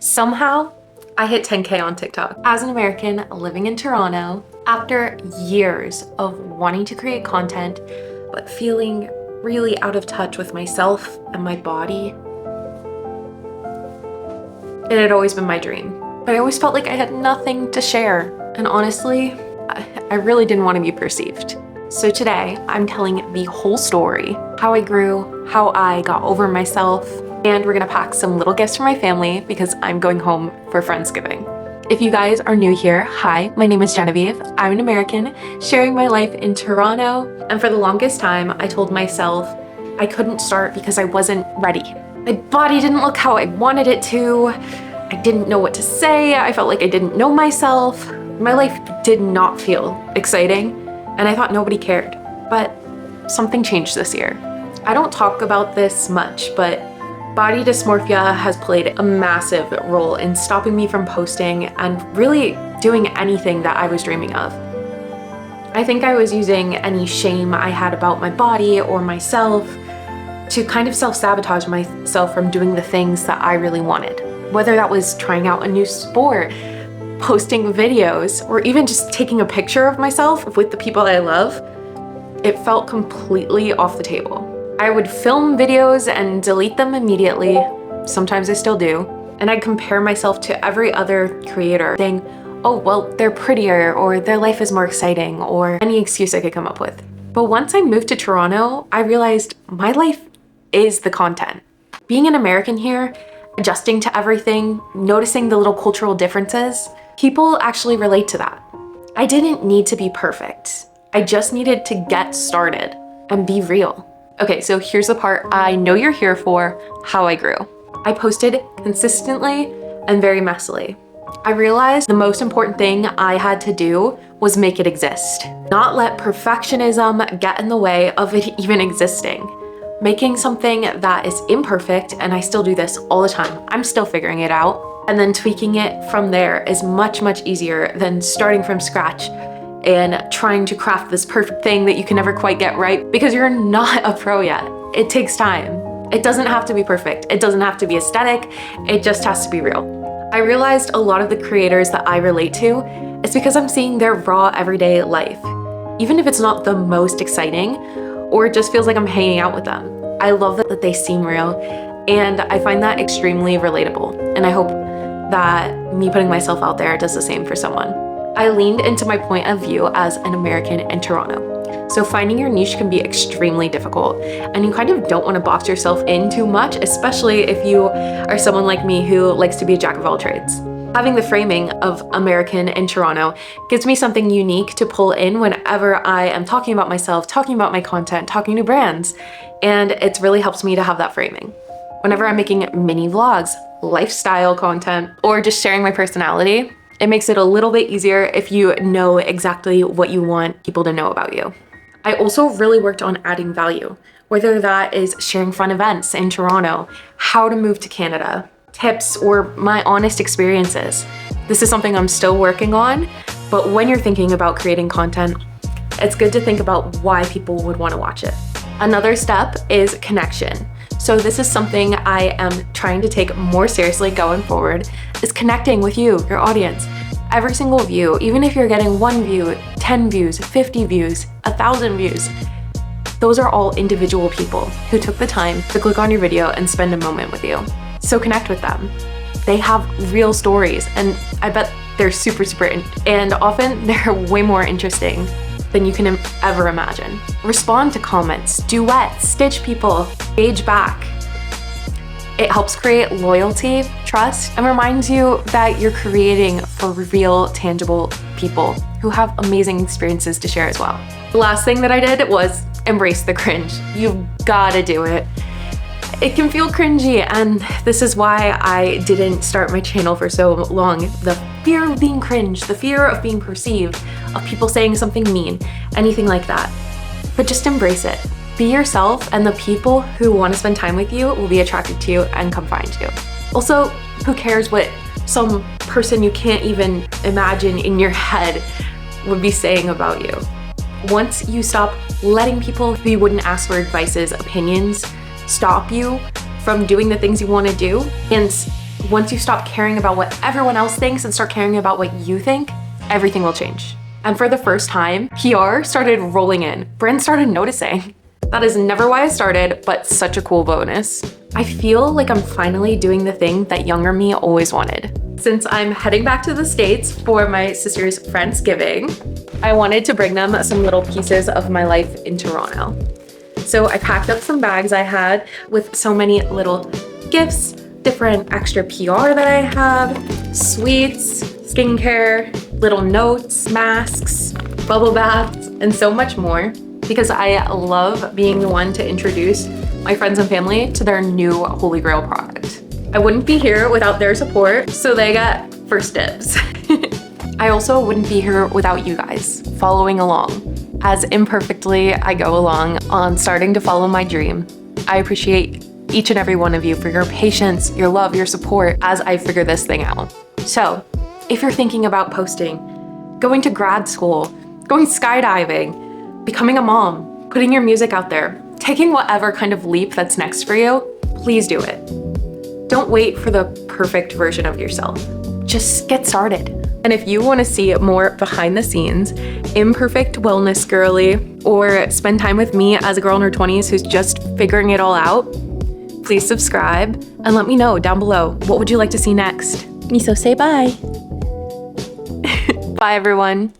Somehow, I hit 10K on TikTok. As an American living in Toronto, after years of wanting to create content, but feeling really out of touch with myself and my body, it had always been my dream. But I always felt like I had nothing to share. And honestly, I really didn't want to be perceived. So today, I'm telling the whole story, how I grew, how I got over myself, and we're gonna pack some little gifts for my family because I'm going home for Friendsgiving. If you guys are new here, hi, my name is Genevieve. I'm an American sharing my life in Toronto. And for the longest time, I told myself I couldn't start because I wasn't ready. My body didn't look how I wanted it to. I didn't know what to say. I felt like I didn't know myself. My life did not feel exciting, and I thought nobody cared. But something changed this year. I don't talk about this much, but body dysmorphia has played a massive role in stopping me from posting and really doing anything that I was dreaming of. I think I was using any shame I had about my body or myself to kind of self-sabotage myself from doing the things that I really wanted. Whether that was trying out a new sport, posting videos, or even just taking a picture of myself with the people I love, it felt completely off the table. I would film videos and delete them immediately. Sometimes I still do. And I'd compare myself to every other creator, saying, oh, well, they're prettier, or their life is more exciting, or any excuse I could come up with. But once I moved to Toronto, I realized my life is the content. Being an American here, adjusting to everything, noticing the little cultural differences, people actually relate to that. I didn't need to be perfect. I just needed to get started and be real. Okay, so here's the part I know you're here for, how I grew. I posted consistently and very messily. I realized the most important thing I had to do was make it exist. Not let perfectionism get in the way of it even existing. Making something that is imperfect, and I still do this all the time, I'm still figuring it out, and then tweaking it from there is much, much easier than starting from scratch and trying to craft this perfect thing that you can never quite get right because you're not a pro yet. It takes time. It doesn't have to be perfect. It doesn't have to be aesthetic. It just has to be real. I realized a lot of the creators that I relate to is because I'm seeing their raw everyday life. Even if it's not the most exciting or it just feels like I'm hanging out with them. I love that they seem real, and I find that extremely relatable. And I hope that me putting myself out there does the same for someone. I leaned into my point of view as an American in Toronto. So finding your niche can be extremely difficult, and you kind of don't want to box yourself in too much, especially if you are someone like me who likes to be a jack of all trades. Having the framing of American in Toronto gives me something unique to pull in whenever I am talking about myself, talking about my content, talking to brands, and it really helps me to have that framing. Whenever I'm making mini vlogs, lifestyle content, or just sharing my personality, it makes it a little bit easier if you know exactly what you want people to know about you. I also really worked on adding value, whether that is sharing fun events in Toronto, how to move to Canada, tips, or my honest experiences. This is something I'm still working on, but when you're thinking about creating content, it's good to think about why people would want to watch it. Another step is connection. So this is something I am trying to take more seriously going forward, is connecting with you, your audience. Every single view, even if you're getting 1 view, 10 views, 50 views, 1,000 views, those are all individual people who took the time to click on your video and spend a moment with you. So connect with them. They have real stories, and I bet they're super, and often they're way more interesting than you can ever imagine. Respond to comments, duet, stitch people, engage back. It helps create loyalty, trust, and reminds you that you're creating for real, tangible people who have amazing experiences to share as well. The last thing that I did was embrace the cringe. You've gotta do it. It can feel cringy, and this is why I didn't start my channel for so long. The fear of being cringe, the fear of being perceived, of people saying something mean, anything like that. But just embrace it. Be yourself, and the people who want to spend time with you will be attracted to you and come find you. Also, who cares what some person you can't even imagine in your head would be saying about you? Once you stop letting people who you wouldn't ask for advice's opinions stop you from doing the things you want to do and Once you stop caring about what everyone else thinks and start caring about what you think, everything will change. And for the first time, PR started rolling in. Brands started noticing. That is never why I started, but such a cool bonus. I feel like I'm finally doing the thing that younger me always wanted. Since I'm heading back to the States for my sister's Friendsgiving, I wanted to bring them some little pieces of my life in Toronto. So I packed up some bags I had with so many little gifts, different extra PR that I have, sweets, skincare, little notes, masks, bubble baths, and so much more, because I love being the one to introduce my friends and family to their new Holy Grail product. I wouldn't be here without their support, so they got first dibs. I also wouldn't be here without you guys following along, as imperfectly I go along on starting to follow my dream. I appreciate each and every one of you for your patience, your love, your support as I figure this thing out. So, if you're thinking about posting, going to grad school, going skydiving, becoming a mom, putting your music out there, taking whatever kind of leap that's next for you, please do it. Don't wait for the perfect version of yourself. Just get started. And if you want to see more behind the scenes, imperfect wellness girly, or spend time with me as a girl in her 20s who's just figuring it all out, please subscribe and let me know down below, what would you like to see next? Miso, say bye. Bye, everyone.